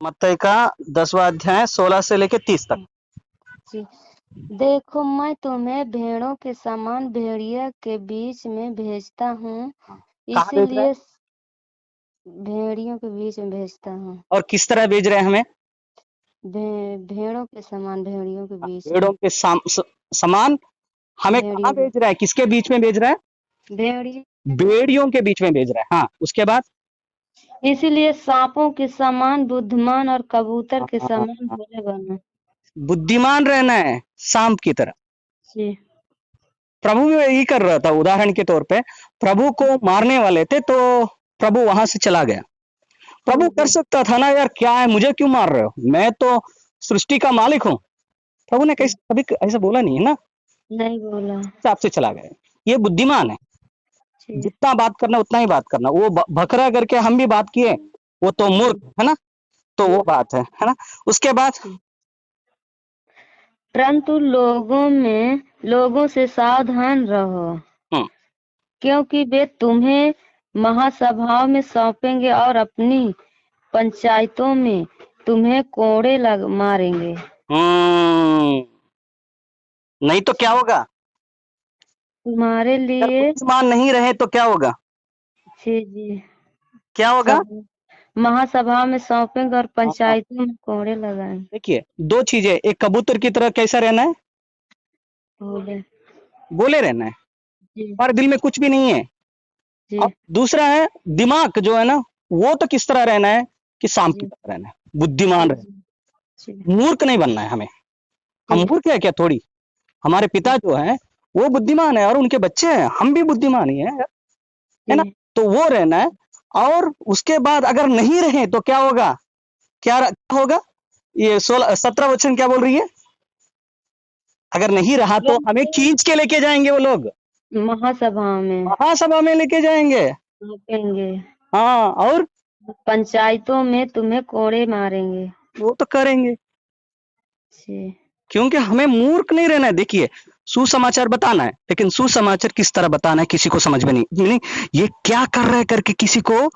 मत्ती का 10वां अध्याय 16 से लेके 30 तक। जी। देखो, मैं तुम्हें भेड़ों के समान भेड़िया के बीच में भेजता हूँ, कहाँ भेज रहा है? इसीलिए भेड़ियों के बीच में भेजता हूँ। और किस तरह भेज रहे हैं हमें? भेड़ों के समान भेड़ियों के बीच भेड़ों में। के समान हमें कहाँ भेड़ियों भेज रहा है? किसके बीच में भेज रहा है? भेड़िए भेड़ियों के बीच में भेज रहा है। हाँ, उसके बाद इसीलिए सांपों के समान बुद्धिमान और कबूतर के हाँ, समान भोले बनो। बुद्धिमान रहना है सांप की तरह। जी। प्रभु भी यही कर रहा था। उदाहरण के तौर पे प्रभु को मारने वाले थे तो प्रभु वहां से चला गया। प्रभु कर जी। सकता था ना, यार क्या है, मुझे क्यों मार रहे हो, मैं तो सृष्टि का मालिक हूँ। प्रभु ने कैसे कभी ऐसा बोला नहीं है ना, नहीं बोला। हिसाब से चला गया। ये बुद्धिमान है। जी। जितना बात करना उतना ही बात करना। वो बकरा करके हम भी बात किए, वो तो मूर्ख है ना। तो वो बात है ना। उसके बाद परंतु लोगों से सावधान रहो, हम्म, क्योंकि वे तुम्हें महासभाओं में सौंपेंगे और अपनी पंचायतों में तुम्हें कोड़े मारेंगे। हम्म, नहीं तो क्या होगा? तुम्हारे अगर लिए। बुद्धिमान नहीं रहे तो क्या होगा? जी जी। क्या होगा? सब महासभा में सौंपेंगे और हाँ, पंचायतों में कोड़े लगाएंगे। देखिए दो चीजें, एक कबूतर की तरह कैसा रहना है, बोले। बोले रहना है, जी हमारे दिल में कुछ भी नहीं है। और जी दूसरा है दिमाग जो है ना, वो तो किस तरह रहना है कि सांप की जी तरह रहना है, बुद्धिमान जी रहना जी है। मूर्ख नहीं बनना है हमें। हम जी मूर्ख है क्या? थोड़ी। हमारे पिता जो है वो बुद्धिमान है और उनके बच्चे हैं, हम भी बुद्धिमान ही है ना। जी तो वो रहना है। और उसके बाद अगर नहीं रहे तो क्या होगा? क्या होगा? ये 17 वचन क्या बोल रही है? अगर नहीं रहा तो हमें खींच के लेके जाएंगे वो लोग, महासभा में महासभा में लेके जाएंगे। सौंपेंगे, हाँ, और पंचायतों में तुम्हें कोड़े मारेंगे। वो तो करेंगे, जी क्योंकि हमें मूर्ख नहीं रहना है। देखिए, सुसमाचार बताना है, लेकिन सुसमाचार किस तरह बताना है किसी को समझ में नहीं, ये क्या कर रहा है करके किसी को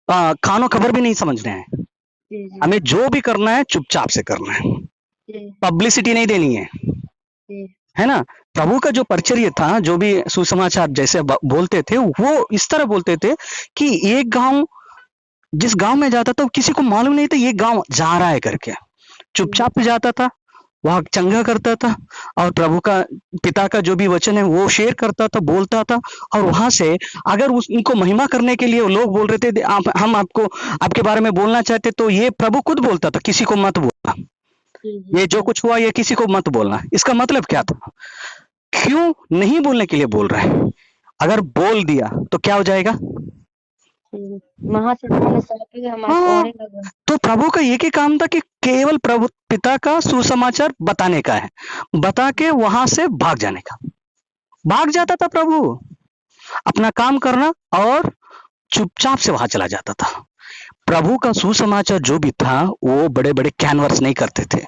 कानो खबर भी नहीं समझना है। जी जी हमें जो भी करना है चुपचाप से करना है, जी पब्लिसिटी नहीं देनी जी है ना। प्रभु का जो परिचर्य था, जो भी सुसमाचार जैसे बोलते थे, वो इस तरह बोलते थे कि एक गांव, जिस गांव में जाता था किसी को मालूम नहीं था ये गांव जा रहा है करके, चुपचाप से जाता था, वहां चंगा करता था और प्रभु का, पिता का जो भी वचन है वो शेयर करता था, बोलता था। और वहां से अगर उनको महिमा करने के लिए लोग बोल रहे थे, हम आपको आपके बारे में बोलना चाहते, तो ये प्रभु खुद बोलता था, किसी को मत बोलना, जी ये जो कुछ हुआ ये किसी को मत बोलना। इसका मतलब क्या था? क्यों नहीं बोलने के लिए बोल रहा है? अगर बोल दिया तो क्या हो जाएगा? जी। महासभा में सौंपेंगे, हमारे हाँ, कोड़े लगा। तो प्रभु का एक ही काम था कि केवल प्रभु पिता का सुसमाचार बताने का है, बता के वहां से भाग जाने का। भाग जाता था प्रभु, अपना काम करना और चुपचाप से वहां चला जाता था। प्रभु का सुसमाचार जो भी था वो बड़े बड़े कैनवर्स नहीं करते थे,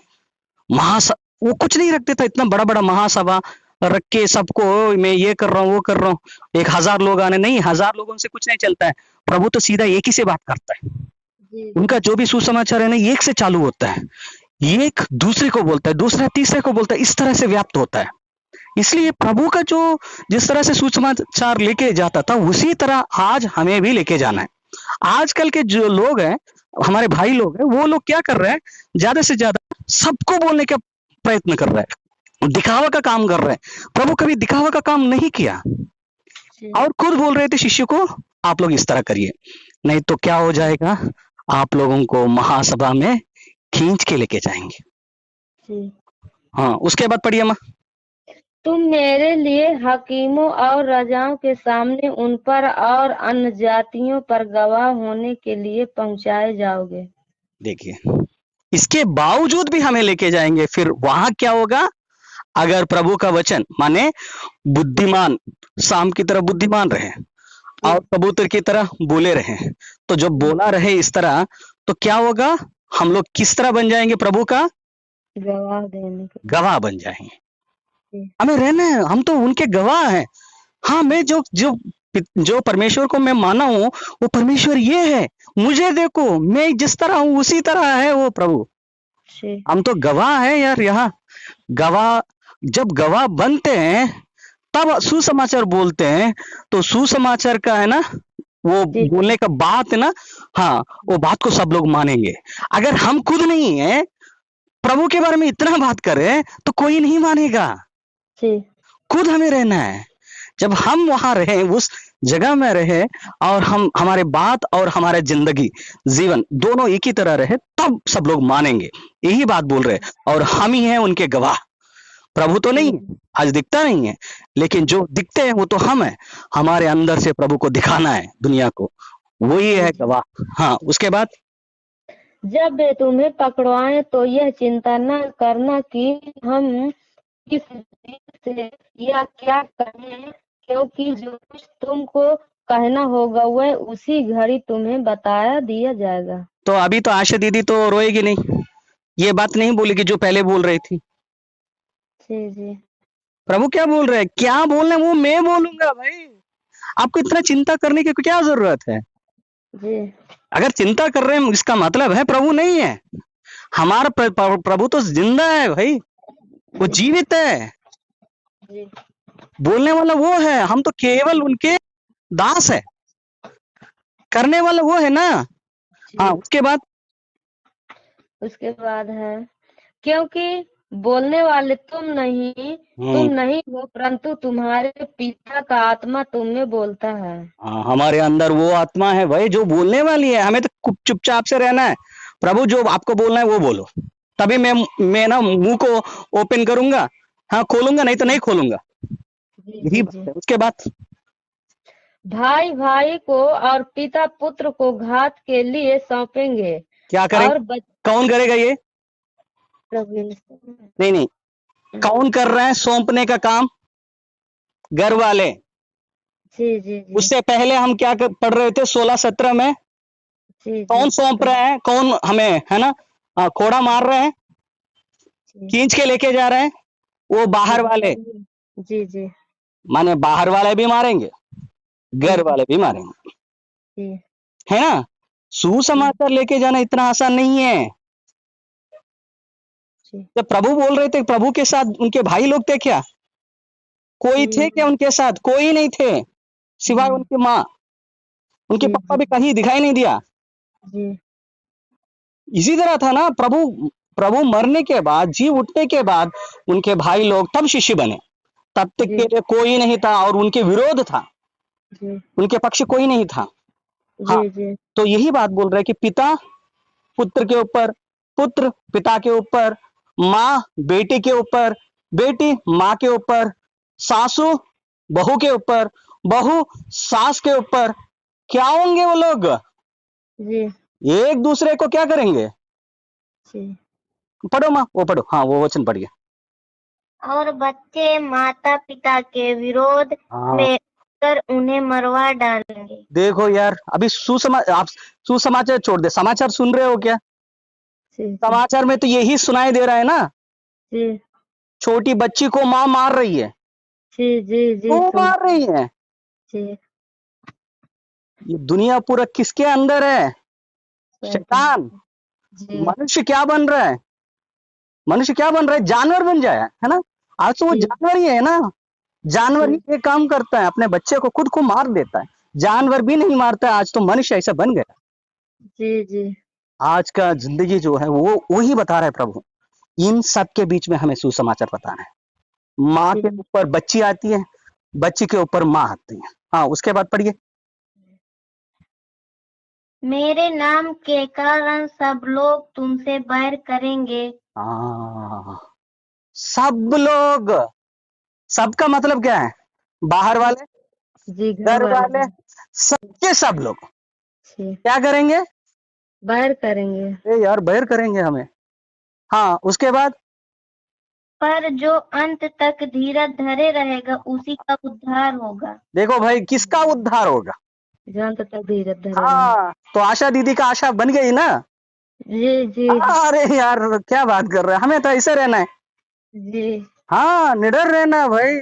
महास वो कुछ नहीं रखते था, इतना बड़ा बड़ा महासभा रख के सबको मैं ये कर रहा हूँ वो कर रहा हूँ, 1000 लोग आने, नहीं, 1000 लोगों से कुछ नहीं चलता है। प्रभु तो सीधा एक ही से बात करता है। जी उनका जो भी सुसमाचार है ना, एक से चालू होता है, एक दूसरे को बोलता है, दूसरा तीसरे को बोलता है, इस तरह से व्याप्त होता है। इसलिए प्रभु का जो जिस तरह से सुसमाचार लेके जाता था उसी तरह आज हमें भी लेके जाना है। आजकल के जो लोग हैं, हमारे भाई लोग हैं, वो लोग क्या कर रहे हैं, ज्यादा से ज्यादा सबको बोलने का प्रयत्न कर रहे हैं, दिखावा का काम कर रहे हैं। प्रभु कभी दिखावा का काम नहीं किया जी और खुद बोल रहे थे शिष्य को, आप लोग इस तरह करिए, नहीं तो क्या हो जाएगा, आप लोगों को महासभा में खींच के लेके जाएंगे। जी। हाँ, उसके बाद पढ़िए माँ। तुम मेरे लिए हकीमों और राजाओं के सामने उन पर और अन्य जातियों पर गवाह होने के लिए पहुंचाए जाओगे। देखिए, इसके बावजूद भी हमें लेके जाएंगे, फिर वहां क्या होगा? अगर प्रभु का वचन माने बुद्धिमान, शाम की तरह बुद्धिमान रहे जी और कबूतर की तरह बोले रहे, तो जब जी। बोला रहे इस तरह, तो क्या होगा? हम लोग किस तरह बन जाएंगे? प्रभु का गवाह देने के गवाह बन जाएंगे। लिए। हमें रहना है, हम तो उनके गवाह हैं। हाँ, मैं जो जो जो परमेश्वर को मैं माना हूं वो परमेश्वर ये है, मुझे देखो, मैं जिस तरह हूं उसी तरह है वो प्रभु। जी हम तो गवाह है यार, यहाँ गवाह, जब गवाह बनते हैं तब सुसमाचार बोलते हैं। तो सुसमाचार का है ना, वो जी बोलने का बात है ना, हाँ, वो बात को सब लोग मानेंगे। अगर हम खुद नहीं है, प्रभु के बारे में इतना बात करें तो कोई नहीं मानेगा। जी खुद हमें रहना है। जब हम वहां रहे, उस जगह में रहे, और हम हमारे बात और हमारे जिंदगी जीवन दोनों एक ही तरह रहे, तब सब लोग मानेंगे। यही बात बोल रहे हैं। और हम ही हैं उनके गवाह। प्रभु तो नहीं है, आज दिखता नहीं है, लेकिन जो दिखते हैं वो तो हम है। हमारे अंदर से प्रभु को दिखाना है दुनिया को, वही है गवाह। हाँ, उसके बाद जब वे तुम्हें पकड़वाएं तो यह चिंता न करना कि हम किस चीज से या क्या कहें, क्योंकि जो कुछ तुमको कहना होगा वह उसी घड़ी तुम्हें बताया दिया जाएगा। तो अभी तो आशा दीदी तो रोएगी नहीं, ये बात नहीं बोलेगी जो पहले बोल रही थी। जी जी प्रभु क्या बोल रहे हैं, क्या बोलना है वो मैं बोलूंगा भाई। आपको इतना चिंता करने की क्या जरूरत है? जी अगर चिंता कर रहे हैं इसका मतलब है प्रभु नहीं है। हमारा प्रभु तो जिंदा है भाई, वो जीवित है, जी बोलने वाला वो है, हम तो केवल उनके दास है, करने वाला वो है ना। हाँ, उसके बाद है, क्योंकि बोलने वाले तुम नहीं हो, परंतु तुम्हारे पिता का आत्मा तुम में बोलता है। हाँ, हमारे अंदर वो आत्मा है भाई जो बोलने वाली है। हमें तो चुपचाप से रहना है। प्रभु जो आपको बोलना है वो बोलो, तभी मैं ना मुंह को ओपन करूंगा, हाँ खोलूंगा, नहीं तो नहीं खोलूंगा। जी यही जी बात जी है। उसके बाद भाई भाई को और पिता पुत्र को घात के लिए सौंपेंगे क्या और करेंगे? कौन करेगा ये? प्रभु नहीं नहीं, कौन कर रहा है सौंपने का काम? घर वाले। जी जी जी उससे पहले हम क्या पढ़ रहे थे 16-17 में? जी कौन जी सौंप रहे हैं, कौन हमें है ना कोड़ा मार रहे हैं, जी खींच के लेके जा रहे हैं? वो बाहर वाले। जी जी माने बाहर वाले भी मारेंगे, घर वाले भी मारेंगे, जी है ना। सुसमाचार लेके जाना इतना आसान नहीं है। जी जब प्रभु बोल रहे थे, प्रभु के साथ उनके भाई लोग थे क्या? कोई थे क्या उनके साथ? कोई नहीं थे, सिवाय उनकी माँ। उनके जी पापा भी कहीं दिखाई नहीं दिया। जी इसी तरह था ना, प्रभु प्रभु मरने के बाद, जी उठने के बाद उनके भाई लोग तब शिष्य बने। तब तक के लिए कोई नहीं था और उनके विरोध था, जी उनके पक्ष कोई नहीं था। हाँ, जी जी तो यही बात बोल रहे हैं कि पिता पुत्र के ऊपर, पुत्र पिता के ऊपर, माँ बेटी के ऊपर, बेटी माँ के ऊपर, सासू बहू के ऊपर, बहू सास के ऊपर। क्या होंगे वो लोग? जी एक दूसरे को क्या करेंगे? जी पढ़ो माँ, वो पढ़ो, हाँ वो वचन पढ़िए। और बच्चे माता पिता के विरोध हाँ, में कर उन्हें मरवा डालेंगे। देखो यार, अभी आप सुसमाचार छोड़ दे, समाचार सुन रहे हो क्या? जी जी समाचार में तो यही सुनाई दे रहा है ना, जी छोटी बच्ची को माँ मार रही है। जी जी जी क्यों सुन मार रही है? जी ये दुनिया पूरा किसके अंदर है? शैतान। जी मनुष्य क्या बन रहा है? मनुष्य क्या बन रहा है? जानवर बन जाए, है ना। आज तो वो जी जानवर ही है ना। जानवर ही ये काम करता है, अपने बच्चे को खुद को मार देता है। जानवर भी नहीं मारता है, आज तो मनुष्य ऐसा बन गया। जी जी आज का जिंदगी जो है वो वही बता रहा है प्रभु। इन सब के बीच में हमें सुसमाचार बताना है। माँ के ऊपर बच्ची आती है, बच्ची के ऊपर माँ आती है। हाँ, उसके बाद पढ़िए। मेरे नाम के कारण सब लोग तुमसे बैर करेंगे। हाँ, सब लोग, सबका मतलब क्या है? बाहर वाले, जी घर वाले, सबके सब लोग क्या करेंगे? बैर करेंगे। यार बैर करेंगे हमें। हाँ, उसके बाद पर जो अंत तक धीरज धरे रहेगा उसी का उद्धार होगा। देखो भाई, किसका उद्धार होगा? जो अंत तक धीरज धरे रहेगा। हाँ, तो आशा दीदी का आशा बन गई ना। जी जी अरे यार, क्या बात कर रहे हैं, हमें तो ऐसे रहना है। जी हाँ, निडर रहना भाई,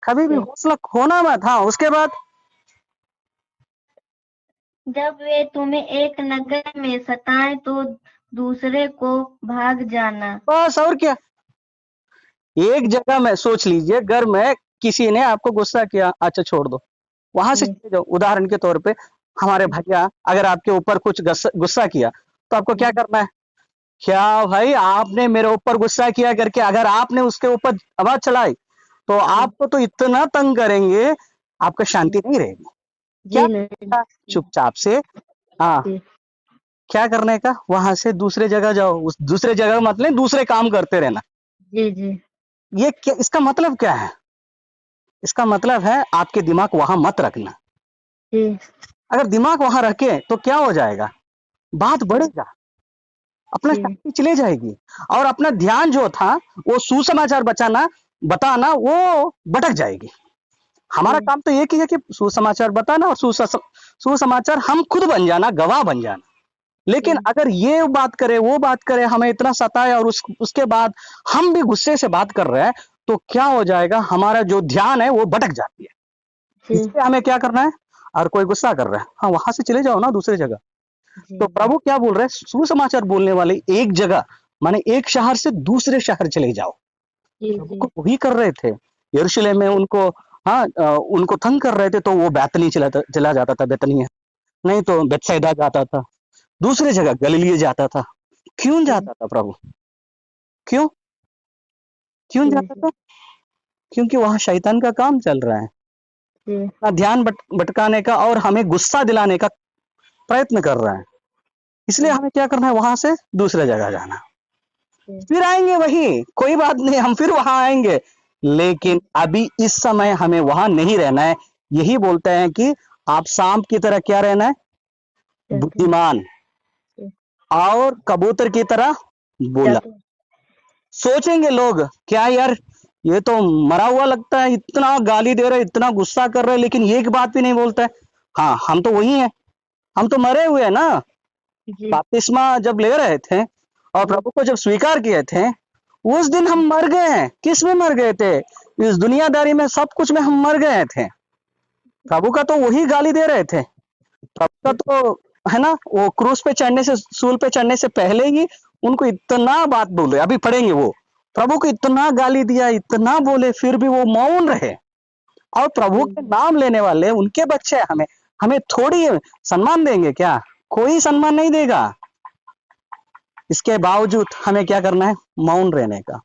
कभी भी हौसला खोना मत। हाँ, उसके बाद जब वे तुम्हें एक नगर में सताएं तो दूसरे को भाग जाना। बस और क्या। एक जगह में सोच लीजिए, घर में किसी ने आपको गुस्सा किया, अच्छा छोड़ दो, वहां से चले जाओ। उदाहरण के तौर पे हमारे भैया अगर आपके ऊपर कुछ गुस्सा किया तो आपको क्या करना है? क्या भाई आपने मेरे ऊपर गुस्सा किया करके अगर आपने उसके ऊपर आवाज चलाई तो आपको तो इतना तंग करेंगे, आपका शांति नहीं रहेगी। क्या जी नहीं। करने का? चुपचाप से, हाँ, जी क्या करने का, वहां से दूसरे जगह जाओ। उस दूसरे जगह मतलब दूसरे काम करते रहना। जी जी ये क्या, इसका मतलब क्या है? इसका मतलब है आपके दिमाग वहां मत रखना। जी अगर दिमाग वहां रखे तो क्या हो जाएगा, बात बढ़ेगा, अपना जी शांति चले जाएगी, और अपना ध्यान जो था वो सुसमाचार बचाना बताना वो भटक जाएगी। हमारा काम तो एक ही है कि सुसमाचार बताना और सुसमाचार हम खुद बन जाना, गवाह बन जाना। लेकिन अगर ये बात करे वो बात करे, हमें इतना सताए और उसके बाद हम भी गुस्से से बात कर रहे हैं, तो क्या हो जाएगा, हमारा जो ध्यान है वो भटक जाती है। जी इसलिए हमें क्या करना है, और कोई गुस्सा कर रहा है, हाँ वहां से चले जाओ ना दूसरी जगह। तो जी प्रभु क्या बोल रहे हैं, सुसमाचार बोलने वाले एक जगह माने एक शहर से दूसरे शहर चले जाओ। जी प्रभु जी को वही कर रहे थे यरूशलेम में। उनको, हाँ, उनको तंग कर रहे थे तो वो बैतनी चला जाता था, बैतनी नहीं तो बेतसैदा जाता था, दूसरे जगह गलीलिया जाता था। क्यों जाता था प्रभु? क्यों क्यों जाता था? क्योंकि वहां शैतान का काम चल रहा है, अपना ध्यान भटकाने का और हमें गुस्सा दिलाने का प्रयत्न कर रहा है। इसलिए हमें क्या करना है, वहां से दूसरे जगह जाना। फिर आएंगे वही, कोई बात नहीं, हम फिर वहां आएंगे, लेकिन अभी इस समय हमें वहां नहीं रहना है। यही बोलते हैं कि आप सांप की तरह क्या रहना है, बुद्धिमान, और कबूतर की तरह बोला। सोचेंगे लोग क्या यार, ये तो मरा हुआ लगता है, इतना गाली दे रहे, इतना गुस्सा कर रहे, लेकिन एक बात भी नहीं बोलता है। हाँ, हम तो वही हैं, हम तो मरे हुए हैं ना। जी बपतिस्मा जब ले रहे थे और प्रभु को जब स्वीकार किए थे, उस दिन हम मर गए हैं। किस में मर गए थे? इस दुनियादारी में, सब कुछ में हम मर गए थे। प्रभु का तो वही गाली दे रहे थे। प्रभु का तो, है ना, वो क्रूस पे चढ़ने से, सूल पे चढ़ने से पहले ही उनको इतना बात बोले, अभी पढ़ेंगे वो, प्रभु को इतना गाली दिया, इतना बोले, फिर भी वो मौन रहे। और प्रभु के नाम लेने वाले उनके बच्चे हैं, हमें हमें थोड़ी सम्मान देंगे क्या? कोई सम्मान नहीं देगा। इसके बावजूद हमें क्या करना है, मौन रहने का।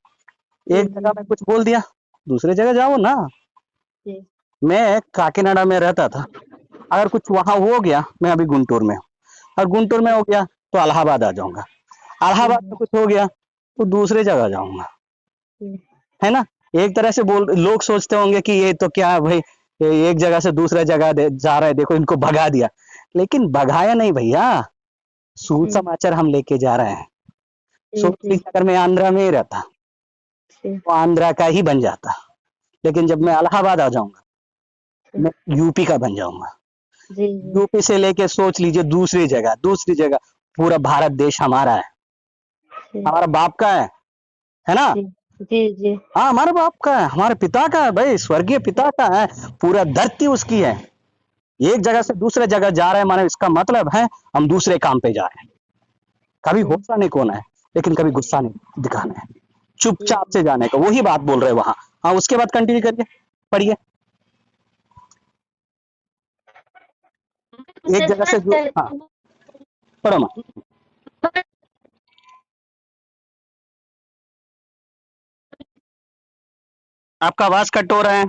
एक जगह में कुछ बोल दिया, दूसरे जगह जाओ ना। मैं काकीनाडा में रहता था, अगर कुछ वहां हो गया, मैं अभी गुंटूर में हूँ, और गुंटूर में हो गया तो इलाहाबाद आ जाऊंगा, इलाहाबाद में कुछ हो गया तो दूसरे जगह जाऊंगा, है ना। एक तरह से बोल, लोग सोचते होंगे कि ये तो क्या है भाई, ये एक जगह से दूसरा जगह जा रहा है, देखो इनको भगा दिया। लेकिन भगाया नहीं भैया, सुसमाचार हम लेके जा रहे हैं। सोच लीजिए अगर मैं आंध्रा में ही रहता तो आंध्रा का ही बन जाता, लेकिन जब मैं इलाहाबाद आ जाऊंगा, मैं यूपी का बन जाऊंगा। यूपी से लेके सोच लीजिए दूसरी जगह, पूरा भारत देश हमारा है, हमारा बाप का है ना। जी जी हाँ, हमारे बाप का है, हमारे पिता का है भाई, स्वर्गीय पिता का है, पूरा धरती उसकी है। एक जगह से दूसरे जगह जा रहे हैं, माने इसका मतलब है हम दूसरे काम पे जा रहे हैं। कभी गुस्सा नहीं खोना है, लेकिन कभी गुस्सा नहीं दिखाना है, चुपचाप से जाने का, वही बात बोल रहे हैं वहां। हाँ, उसके बाद कंटिन्यू करिए, पढ़िए। एक जगह से जो, हाँ, पढ़ो माँ। आपका आवाज कट हो रहा है।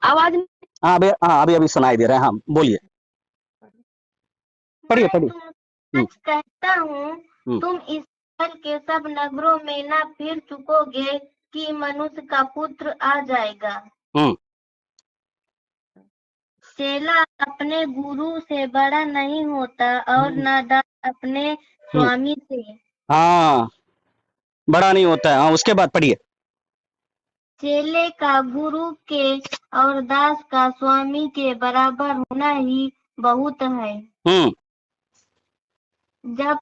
आवाज। हाँ अभी, हाँ अभी अभी सुनाई दे रहा है, हाँ बोलिए, पढ़िए मैं पढ़िए। तुम्हें सच कहता हूँ, तुम इस्राएल के सब नगरों में ना फिर चुकोगे कि मनुष्य का पुत्र आ जाएगा। चेला अपने गुरु से बड़ा नहीं होता और नादान अपने स्वामी से। हाँ, बड़ा नहीं होता है। हाँ, उसके बाद पढ़िए। चेले का गुरु के और दास का स्वामी के बराबर होना ही बहुत है। जब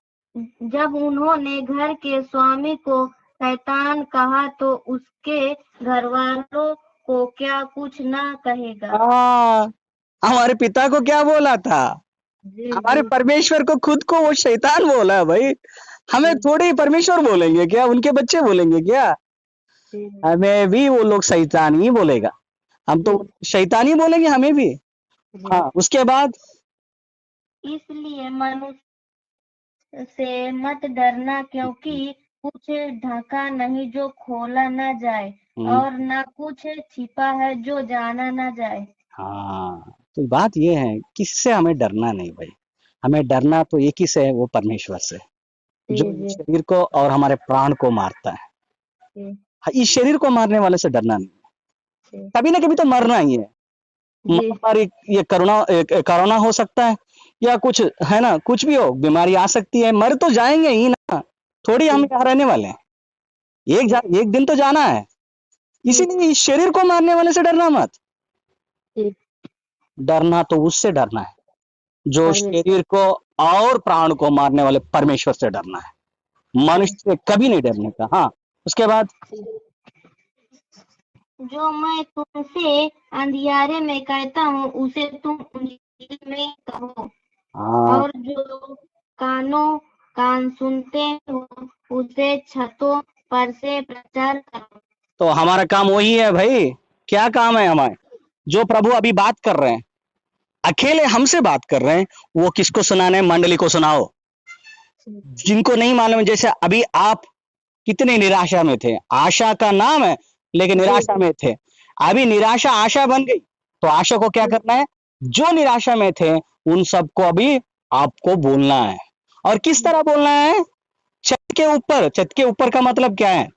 जब उन्होंने घर के स्वामी को शैतान कहा तो उसके घर वालों को क्या कुछ ना कहेगा। हमारे पिता को क्या बोला था? जी हमारे जी परमेश्वर को खुद को वो शैतान बोला है भाई। हमें जी थोड़ी परमेश्वर बोलेंगे क्या, उनके बच्चे बोलेंगे क्या? जी हमें भी वो लोग शैतान ही बोलेगा। हम तो जी शैतान ही बोलेंगे हमें भी। जी। हाँ, उसके बाद इसलिए मनुष्य से मत डरना, क्योंकि कुछ ढका नहीं जो खोला न जाए, हम्म, और न कुछ छिपा है जो जाना न जाए। हाँ, तो बात ये है, किससे हमें डरना नहीं भाई। हमें डरना तो एक ही से है, वो परमेश्वर से, जी जो जी इस शरीर को और हमारे प्राण को मारता है। जी हाँ, इस शरीर को मारने वाले से डरना नहीं। जी कभी ना कभी तो मरना ही है। जी महामारी, ये कोरोना हो सकता है, या कुछ है ना, कुछ भी हो, बीमारी आ सकती है, मर तो जाएंगे ही ना। थोड़ी हम जी यहाँ रहने वाले हैं। जी एक दिन तो जाना है। जी इसीलिए इस शरीर को मारने वाले से डरना मत। जी। डरना तो उससे डरना है जो परमेश्वर। शरीर को और प्राण को मारने वाले परमेश्वर से डरना है। जी मनुष्य से कभी नहीं डरने का। हाँ, उसके बाद जी। जो मैं तुमसे अंधियारे में कहता हूँ, उसे तुम उजाले में कहो, हाँ, और जो कानों कान सुनते हो, उसे छतों पर से प्रचार करो। तो हमारा काम वही है भाई। क्या काम है हमारे? जो प्रभु अभी बात कर रहे हैं, अकेले हमसे बात कर रहे हैं, वो किसको सुनाने हैं? मंडली को सुनाओ। जी जिनको नहीं मालूम, जैसे अभी आप कितने निराशा में थे, आशा का नाम है, लेकिन जी निराशा में थे। अभी निराशा आशा बन गई, तो आशा को क्या जी करना है? जो निराशा में थे, उन सबको अभी आपको बोलना है। और किस तरह बोलना है? छत के ऊपर। छत के ऊपर का मतलब क्या है?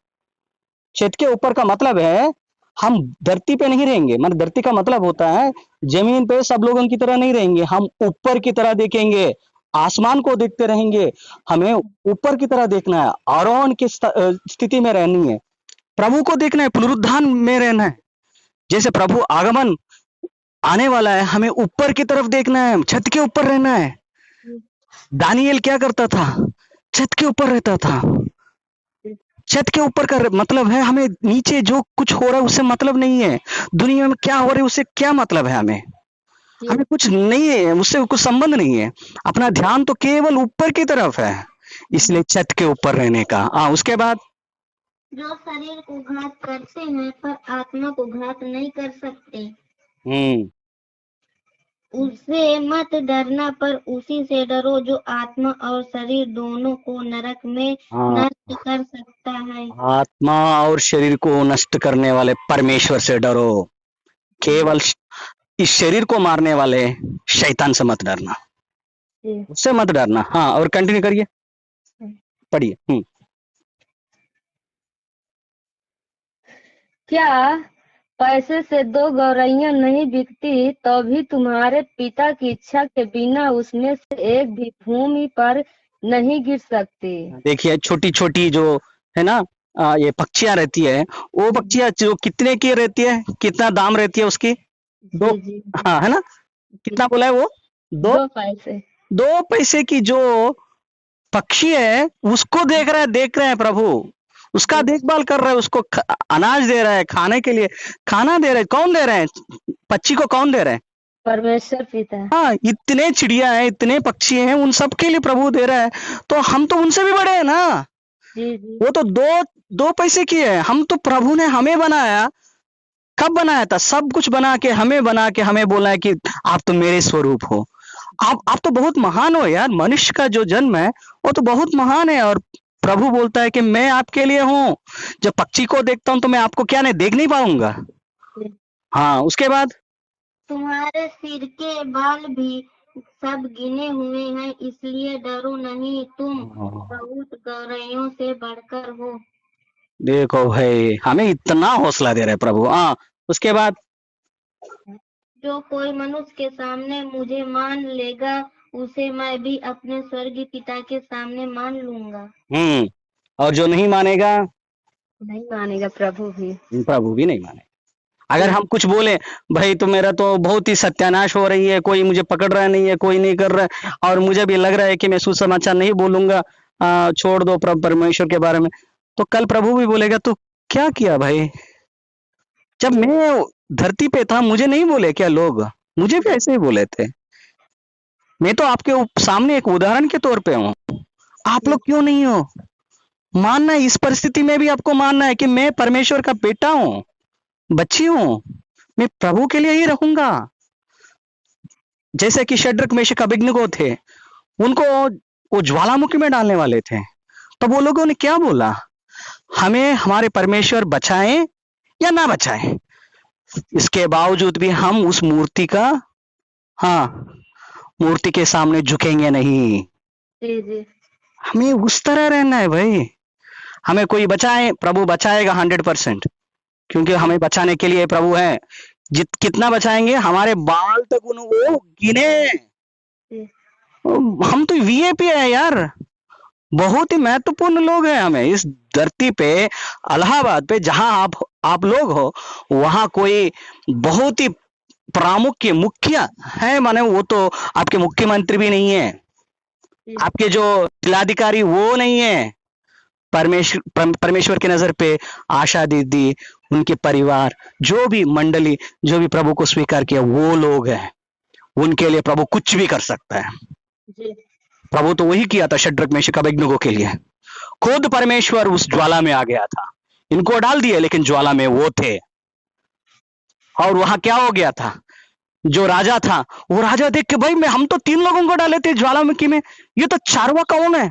छत के ऊपर का मतलब है, हम धरती पे नहीं रहेंगे। मतलब धरती का मतलब होता है, जमीन पे सब लोगों की तरह नहीं रहेंगे, हम ऊपर की तरह देखेंगे, आसमान को देखते रहेंगे। हमें ऊपर की तरह देखना है, आरोहण की स्थिति में रहनी है, प्रभु को देखना है, पुनरुत्थान में रहना है। जैसे प्रभु आगमन आने वाला है, हमें ऊपर की तरफ देखना है, छत के ऊपर रहना है। दानियेल क्या करता था? छत के ऊपर रहता था। छत के ऊपर का मतलब है, हमें नीचे जो कुछ हो रहा है उससे मतलब नहीं है। दुनिया में क्या हो रहा है उससे क्या मतलब है हमें? जी हमें कुछ नहीं है, उससे कुछ संबंध नहीं है। अपना ध्यान तो केवल ऊपर की तरफ है। जी। इसलिए छत के ऊपर रहने का। हाँ, उसके बाद जो शरीर को घात करते हैं, पर आत्मा को घात नहीं कर सकते, हम्म, उससे मत डरना, पर उसी से डरो जो आत्मा और शरीर दोनों को नरक में हाँ, नष्ट कर सकता है। आत्मा और शरीर को नष्ट करने वाले परमेश्वर से डरो। जी केवल इस शरीर को मारने वाले शैतान से मत डरना, जी। उससे मत डरना। हाँ, और कंटिन्यू करिए, पढ़िए। क्या पैसे से दो गौरैया नहीं बिकती, तो भी तुम्हारे पिता की इच्छा के बिना उसमें से एक भी भूमि पर नहीं गिर सकती। देखिए, छोटी छोटी जो है ना, ये पक्षियां रहती है, वो जी पक्षियां जो कितने की रहती है, कितना दाम रहती है उसकी? दो। जी जी हाँ, है ना? जी। कितना बोला है वो? दो। 2 पैसे। 2 पैसे की जो पक्षी है, उसको देख रहे हैं प्रभु। उसका जी। देखभाल कर रहे हैं, उसको अनाज दे रहे हैं, खाने के लिए खाना दे रहे हैं। कौन दे रहे हैं? पक्षी को कौन दे रहे हैं? परमेश्वर पिता। हाँ, इतने चिड़िया हैं, इतने पक्षी हैं, उन सब के लिए प्रभु दे रहा है। तो हम तो उनसे भी बड़े हैं ना। जी जी वो तो दो 2 पैसे की है। हम तो, प्रभु ने हमें बनाया। कब बनाया था? सब कुछ बना के हमें बोला है कि आप तो मेरे स्वरूप हो। आप तो बहुत महान हो यार। मनुष्य का जो जन्म है, वो तो बहुत महान है। और प्रभु बोलता है कि मैं आपके लिए हूँ। जब पक्षी को देखता हूँ तो मैं आपको क्या नहीं देख नहीं पाऊंगा? जी। हाँ, उसके बाद तुम्हारे सिर के बाल भी सब गिने हुए हैं, इसलिए डरो नहीं, तुम बहुत गौरैयों से बढ़कर हो। देखो भाई, हमें इतना हौसला दे रहे हैं प्रभु। हाँ, उसके बाद जो कोई मनुष्य के सामने मुझे मान लेगा, उसे मैं भी अपने स्वर्गीय पिता के सामने मान लूंगा। और जो नहीं मानेगा, नहीं मानेगा प्रभु भी। प्रभु भी नहीं मानेगा। अगर जी हम कुछ बोले, भाई तो मेरा तो बहुत ही सत्यानाश हो रही है, कोई मुझे पकड़ रहा नहीं है, कोई नहीं कर रहा है, और मुझे भी लग रहा है कि मैं सुसमाचार नहीं बोलूंगा, छोड़ दो परमेश्वर के बारे में, तो कल प्रभु भी बोलेगा तू क्या किया भाई? जब जी मैं धरती पे था, मुझे नहीं बोले क्या लोग? मुझे भी जी ऐसे ही बोले थे। मैं तो आपके सामने एक उदाहरण के तौर पे हूँ। आप लोग क्यों नहीं हो? मानना है, इस परिस्थिति में भी आपको मानना है कि मैं परमेश्वर का बेटा हूँ, बच्ची हूँ, मैं प्रभु के लिए ही रहूंगा। जैसे कि शद्रक मेशक अबेदनगो थे, उनको वो ज्वालामुखी में डालने वाले थे, तब वो लोगों ने क्या बोला? हमें हमारे परमेश्वर बचाएं या ना बचाएं, इसके बावजूद भी हम उस मूर्ति का, हाँ, मूर्ति के सामने झुकेंगे नहीं। जी जी हमें उस तरह रहना है भाई। हमें कोई बचाए, प्रभु बचाएगा 100%, क्योंकि हमें बचाने के लिए प्रभु है। कितना बचाएंगे? हमारे बाल तक वो गिने। जी हम तो वीआईपी है यार, बहुत ही महत्वपूर्ण लोग हैं हमें इस धरती पे, इलाहाबाद पे, जहां आप लोग हो, वहां कोई बहुत ही प्रामुख्य मुखिया है, माने वो तो आपके मुख्यमंत्री भी नहीं है, जी आपके जो जिलाधिकारी वो नहीं है। परमेश्वर की नजर पे आशा दीदी, उनके परिवार, जो भी मंडली, जो भी प्रभु को स्वीकार किया, वो लोग हैं। उनके लिए प्रभु कुछ भी कर सकता है। जी प्रभु तो वही किया था शद्रक मेशक अबेदनगो के लिए। खुद परमेश्वर उस ज्वाला में आ गया था, इनको डाल दिया, लेकिन ज्वाला में वो थे। और वहां क्या हो गया था? जो राजा था, वो राजा देख के, भाई मैं, हम तो 3 लोगों को डाले थे ज्वालामुखी में, ये तो चारवा कौन है?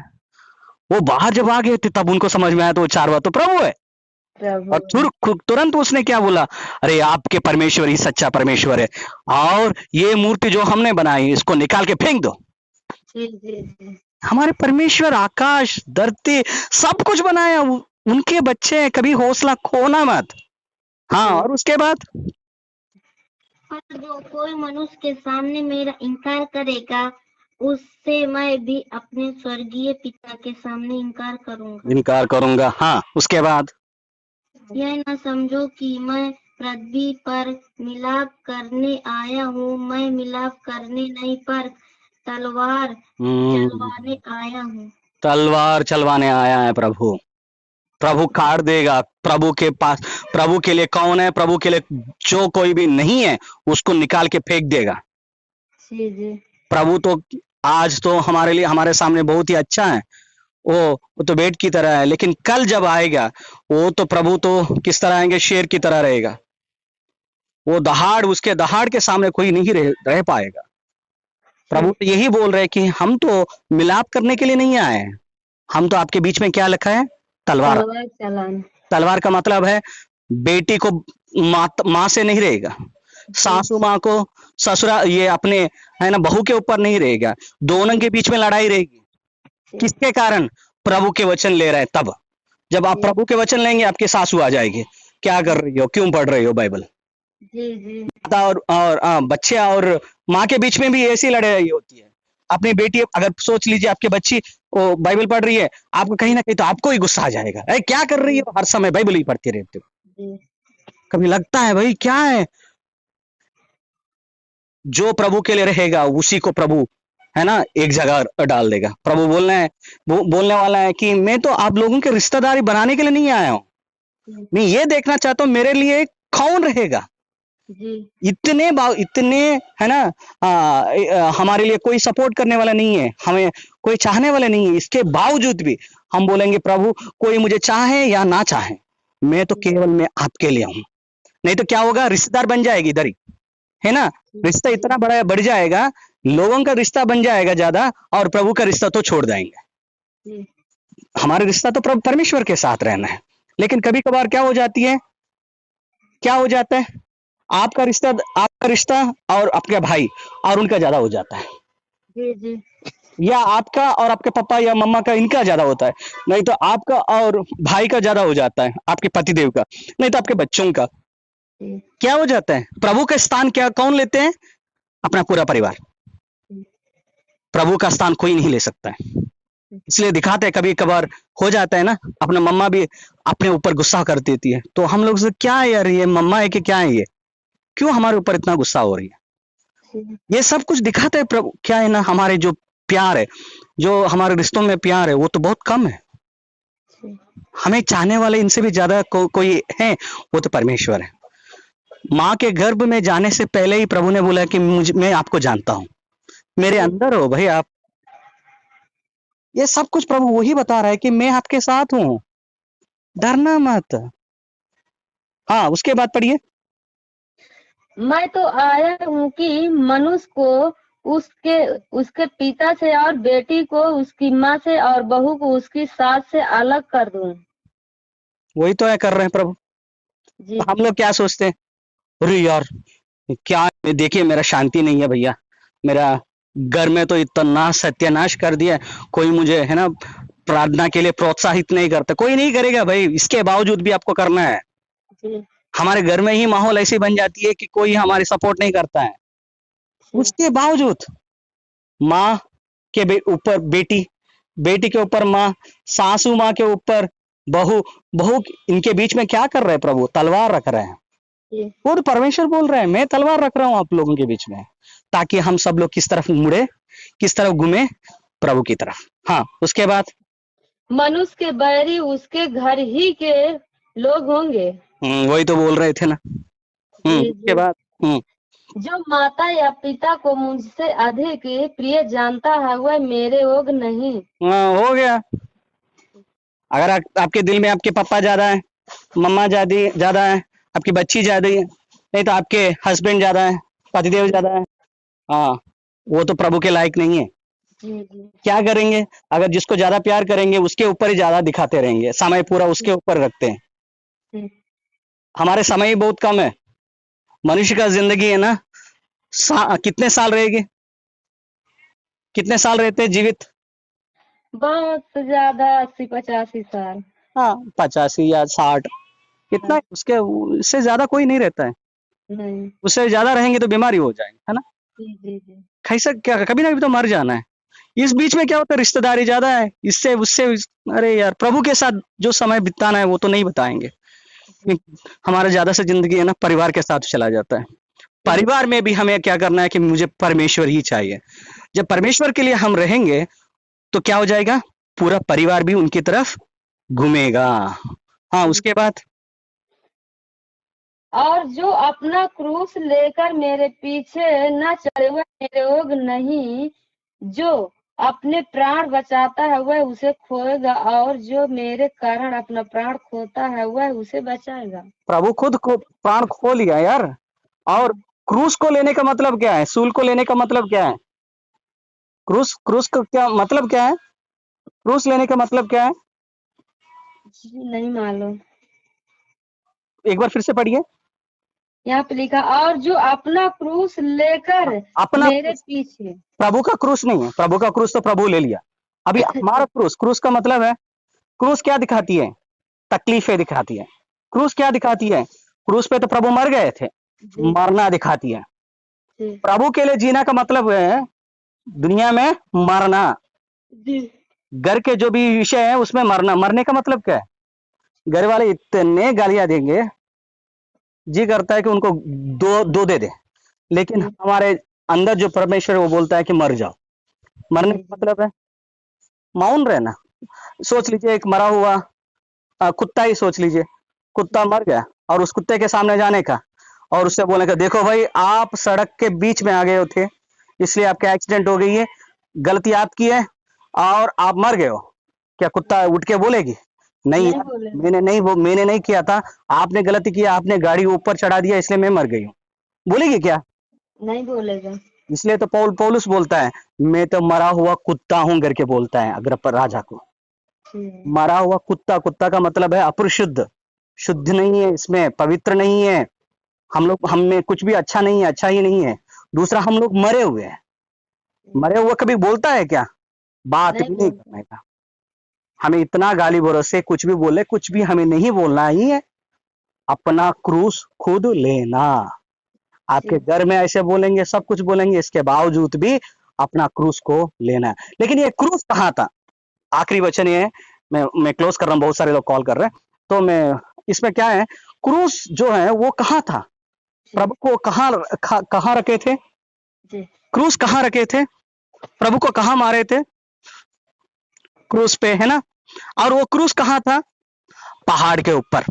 वो बाहर जब आ गए थे, तब उनको समझ में आया तो वो चारवा तो प्रभु है। प्रभु और तुरंत उसने क्या बोला? अरे आपके परमेश्वर ही सच्चा परमेश्वर है, और ये मूर्ति जो हमने बनाई, इसको निकाल के फेंक दो। जी जी जी हमारे परमेश्वर आकाश धरती सब कुछ बनाया, उनके बच्चे हैं, कभी हौसला खोना मत। हाँ, और उसके बाद पर जो कोई मनुष्य के सामने मेरा इनकार करेगा, उससे मैं भी अपने स्वर्गीय पिता के सामने इनकार करूंगा। इनकार करूंगा। हाँ, उसके बाद यह न समझो कि मैं पृथ्वी पर मिलाप करने आया हूँ। मैं मिलाप करने नहीं, पर तलवार चलवाने आया हूँ। तलवार चलवाने आया है प्रभु। प्रभु काट देगा। प्रभु के पास, प्रभु के लिए कौन है? प्रभु के लिए जो कोई भी नहीं है, उसको निकाल के फेंक देगा। जी जी प्रभु तो आज तो हमारे लिए, हमारे सामने बहुत ही अच्छा है। वो तो बेट की तरह है, लेकिन कल जब आएगा, वो तो प्रभु तो किस तरह आएंगे? शेर की तरह रहेगा। वो उसके दहाड़ के सामने कोई नहीं रह पाएगा। प्रभु तो यही बोल रहे हैं कि हम तो मिलाप करने के लिए नहीं आए हैं, हम तो आपके बीच में क्या लिखा है? तलवार। तलवार चलाने। तलवार का मतलब है बेटी को माँ से नहीं रहेगा, सासू माँ को ससुरा, ये अपने, है ना, बहू के ऊपर नहीं रहेगा, दोनों के बीच में लड़ाई रहेगी। किसके कारण? प्रभु के वचन ले रहे हैं। तब जब आप प्रभु के वचन लेंगे, आपके सासू आ जाएगी, क्या कर रही हो, क्यों पढ़ रही हो बाइबल? जी जी और बच्चे और माँ के बीच में भी ऐसी लड़ाई होती है। अपनी बेटी, अगर सोच लीजिए आपकी बच्ची वो बाइबल पढ़ रही है, आपको कहीं ना कहीं तो आपको ही गुस्सा आ जाएगा, अरे क्या कर रही हो, हर समय बाइबल ही पढ़ती रहते हो। जी कभी लगता है भाई क्या है? जो प्रभु के लिए रहेगा, उसी को प्रभु, है ना, एक जगह डाल देगा। प्रभु बोलने वाला है कि मैं तो आप लोगों के रिश्तेदारी बनाने के लिए नहीं आया हूं, मैं ये देखना चाहता हूं मेरे लिए कौन रहेगा। जी इतने, है ना, हमारे लिए कोई सपोर्ट करने वाला नहीं है, हमें कोई चाहने वाला नहीं है, इसके बावजूद भी हम बोलेंगे प्रभु, कोई मुझे चाहे या ना चाहे, मैं तो केवल मैं आपके लिए हूं। नहीं तो क्या होगा? रिश्तेदार बन जाएगी इधर ही, है ना, रिश्ता इतना बड़ा बढ़ जाएगा, लोगों का रिश्ता बन जाएगा ज्यादा, और प्रभु का रिश्ता तो छोड़ देंगे। जी हमारा रिश्ता तो प्रभु परमेश्वर के साथ रहना है। लेकिन कभी कभार क्या हो जाती है, क्या हो जाता है, आपका रिश्ता और आपके भाई और उनका ज्यादा हो जाता है, जी जी या आपका और आपके पापा या मम्मा का, इनका ज्यादा होता है, नहीं तो आपका और भाई का ज्यादा हो जाता है, आपके पतिदेव का, नहीं तो आपके बच्चों का। जी क्या हो जाता है? प्रभु का स्थान क्या कौन लेते हैं? अपना पूरा परिवार। प्रभु का स्थान कोई नहीं ले सकता है। इसलिए दिखाते हैं, कभी कभार हो जाता है ना, अपना मम्मा भी अपने ऊपर गुस्सा कर देती है, तो हम लोग से क्या है यार, ये मम्मा है कि क्या है, ये क्यों हमारे ऊपर इतना गुस्सा हो रही है? जी ये सब कुछ दिखाते हैं प्रभु क्या है ना, हमारे जो प्यार है, जो हमारे रिश्तों में प्यार है, वो तो बहुत कम है। जी हमें चाहने वाले इनसे भी ज्यादा कोई है, वो तो परमेश्वर है। माँ के गर्भ में जाने से पहले ही प्रभु ने बोला कि मैं आपको जानता हूं, मेरे अंदर हो भाई आप। ये सब कुछ प्रभु वही बता रहा है कि मैं आपके साथ हूं, डरना मत। हाँ, उसके बाद पढ़िए। मैं तो आया हूँ कि मनुष्य को उसके उसके पिता से और बेटी को उसकी माँ से और बहू को उसकी सास से अलग कर दूं। वही तो है कर रहे हैं प्रभु। जी तो हम लोग क्या सोचते हैं, अरे यार क्या, देखिए मेरा शांति नहीं है भैया, मेरा घर में तो इतना सत्यानाश कर दिया है, कोई मुझे है ना प्रार्थना के लिए प्रोत्साहित नहीं करता। कोई नहीं करेगा भाई, इसके बावजूद भी आपको करना है। जी हमारे घर में ही माहौल ऐसी बन जाती है कि कोई हमारी सपोर्ट नहीं करता है, जी उसके बावजूद माँ के ऊपर बेटी, बेटी के ऊपर माँ, सासू माँ के ऊपर बहू, बहू इनके बीच में क्या कर रहे हैं प्रभु, तलवार रख रहे हैं। जी खुद परमेश्वर बोल रहे हैं मैं तलवार रख रहा हूं आप लोगों के बीच में, ताकि हम सब लोग किस तरफ मुड़े, किस तरफ घूमे, प्रभु की तरफ। हाँ, उसके बाद मनुष्य के बैरी उसके घर ही के लोग होंगे। वही तो बोल रहे थे ना। जी उसके जी बाद जो माता या पिता को मुझसे अधिक प्रिय जानता है वह मेरे योग नहीं। हो गया। अगर आपके दिल में आपके पापा ज्यादा है, मम्मा ज्यादा है, आपकी बच्ची ज्यादा है, नहीं तो आपके हस्बैंड ज्यादा है, पतिदेव ज्यादा है, हाँ, वो तो प्रभु के लायक नहीं है। जी जी क्या करेंगे, अगर जिसको ज्यादा प्यार करेंगे उसके ऊपर ही ज्यादा दिखाते रहेंगे, समय पूरा उसके ऊपर रखते हैं। जी हमारे समय ही बहुत कम है। मनुष्य का जिंदगी है ना, कितने साल रहेगी, कितने साल रहते हैं जीवित। बहुत ज्यादा 80-85 साल। हाँ, 85 या 60, कितना है? उसके उससे ज्यादा कोई नहीं रहता है। नहीं। उससे ज्यादा रहेंगे तो बीमारी हो जाएंगे, है ना। जी जी जी कैसा क्या, कभी ना कभी तो मर जाना है। इस बीच में क्या होता है, रिश्तेदारी ज्यादा है, इससे उससे अरे यार, प्रभु के साथ जो समय बिताना है वो तो नहीं बताएंगे। हमारा ज्यादा से जिंदगी है ना परिवार के साथ चला जाता है। जी परिवार में भी हमें क्या करना है कि मुझे परमेश्वर ही चाहिए। जब परमेश्वर के लिए हम रहेंगे तो क्या हो जाएगा, पूरा परिवार भी उनकी तरफ घूमेगा। हाँ, जी। उसके बाद और जो अपना क्रूस लेकर मेरे पीछे न चले वह मेरे योग नहीं। जो अपने प्राण बचाता है वह उसे खोएगा और जो मेरे कारण अपना प्राण खोता है वह उसे बचाएगा। प्रभु खुद को प्राण खो लिया यार। और क्रूस को लेने का मतलब क्या है, सूल को लेने का मतलब क्या है, क्रूस, क्रूस का क्या मतलब क्या है, क्रूस लेने का मतलब क्या है, जी, नहीं मालूम। एक बार फिर से पढ़िए। यहाँ पे लिखा और जो अपना क्रूस लेकर अपना मेरे क्रूस, पीछे। प्रभु का क्रूस नहीं है, प्रभु का क्रूस तो प्रभु ले लिया। अभी हमारा क्रूस, क्रूस का मतलब है, क्रूस क्या दिखाती है, तकलीफें दिखाती है। क्रूस क्या दिखाती है, क्रूस पे तो प्रभु मर गए थे, जी मरना दिखाती है। जी प्रभु के लिए जीना का मतलब है दुनिया में मरना। जी घर के जो भी विषय है उसमें मरना। मरने का मतलब क्या है, घर वाले इतने गालियां देंगे, जी करता है कि उनको दो दो दे दे, लेकिन जी हमारे अंदर जो परमेश्वर है वो बोलता है कि मर जाओ। मरने जी का मतलब है मौन रहना। सोच लीजिए एक मरा हुआ कुत्ता ही सोच लीजिए, कुत्ता मर गया और उस कुत्ते के सामने जाने का और उससे बोलने का, देखो भाई आप सड़क के बीच में आ गए हो थे, इसलिए आपका एक्सीडेंट हो गई है, गलती आपकी है और आप मर गए हो। क्या कुत्ता उठ के बोलेगी, नहीं नहीं यार, बोलेगा। मैंने नहीं किया था, आपने गलती किया, आपने गाड़ी ऊपर चढ़ा दिया इसलिए मैं मर गई हूँ, बोलेगी क्या। नहीं बोलेगा। इसलिए तो पौलुस बोलता है, मैं तो मरा हुआ कुत्ता हूं करके बोलता है अग्रिप्पा राजा को। जी मरा हुआ कुत्ता, कुत्ता का मतलब है अपरिशुद्ध, शुद्ध नहीं है, इसमें पवित्र नहीं है। हम लोग, हम में कुछ भी अच्छा नहीं है, अच्छा ही नहीं है। दूसरा हम लोग मरे हुए हैं। मरे हुए कभी बोलता है क्या, बात नहीं भी नहीं बोलता। करने का। हमें इतना गाली भरोसे कुछ भी बोले, कुछ भी हमें नहीं बोलना ही है। अपना क्रूस खुद लेना। आपके जी घर में ऐसे बोलेंगे, सब कुछ बोलेंगे, इसके बावजूद भी अपना क्रूस को लेना है। लेकिन ये क्रूस कहाँ था, आखिरी वचन ये है, मैं क्लोज कर रहा हूँ, बहुत सारे लोग कॉल कर रहे हैं, तो मैं इसमें क्या है, क्रूस जो है वो कहाँ था, जी प्रभु को कहाँ रखे थे, जी क्रूस कहाँ रखे थे, प्रभु को कहाँ मारे थे, क्रूस पे, है ना। और वो क्रूस कहाँ था, पहाड़ के ऊपर।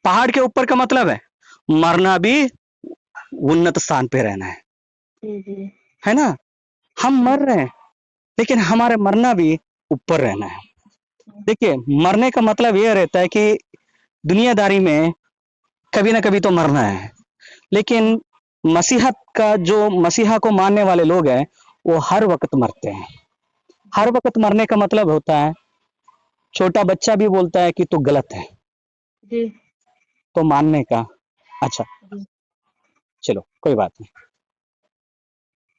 पहाड़ के ऊपर का मतलब है मरना भी उन्नत स्थान पे रहना है। जी जी है ना। हम मर रहे हैं, लेकिन हमारे मरना भी ऊपर रहना है। देखिए, मरने का मतलब यह रहता है कि दुनियादारी में कभी ना कभी तो मरना है, लेकिन मसीहत का जो मसीहा को मानने वाले लोग हैं, वो हर वक्त मरते हैं। हर वक्त मरने का मतलब होता है, छोटा बच्चा भी बोलता है कि तू गलत है, जी तो मानने का। अच्छा, जी चलो कोई बात नहीं।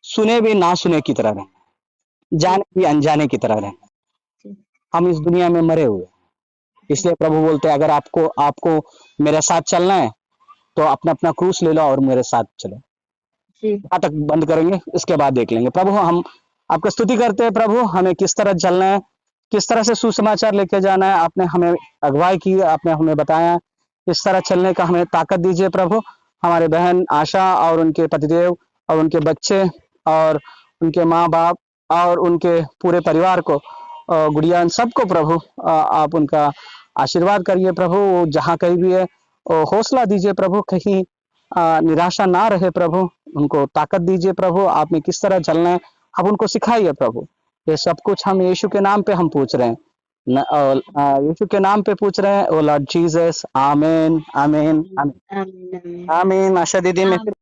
सुने भी ना सुने की तरह रहना, जाने भी अनजाने की तरह रहना। जी हम इस दुनिया में मरे हुए हैं। इसलिए प्रभु बोलते हैं, अगर आपको आपको मेरे साथ चलना है, तो अपना अपना क्रूस ले लो और मेरे साथ चलो। जी यहाँ तक बंद करेंगे, इसके बाद देख लेंगे। प्रभु, हम आपका स्तुति करते हैं प्रभु, हमें किस तरह चलना है, किस तरह से सुसमाचार लेके जाना है। आपने हमें अगुवाई की, आपने हमें बताया, इस तरह चलने का हमें ताकत दीजिए प्रभु। हमारे बहन आशा और उनके पतिदेव और उनके बच्चे और उनके माँ बाप और उनके पूरे परिवार को, गुड़िया, सबको प्रभु आप उनका आशीर्वाद करिए प्रभु। वो जहाँ कहीं भी है, हौसला दीजिए प्रभु, कहीं निराशा ना रहे प्रभु। उनको ताकत दीजिए प्रभु, आप में किस तरह चलना है आप उनको सिखाइए प्रभु। ये सब कुछ हम यीशु के नाम पे हम पूछ रहे हैं, यीशु के नाम पे पूछ रहे हैं, ओ लॉर्ड जीसस। आमीन आमीन आमीन आमीन आमीन आमीन। आशा दीदी, मैं आमीन।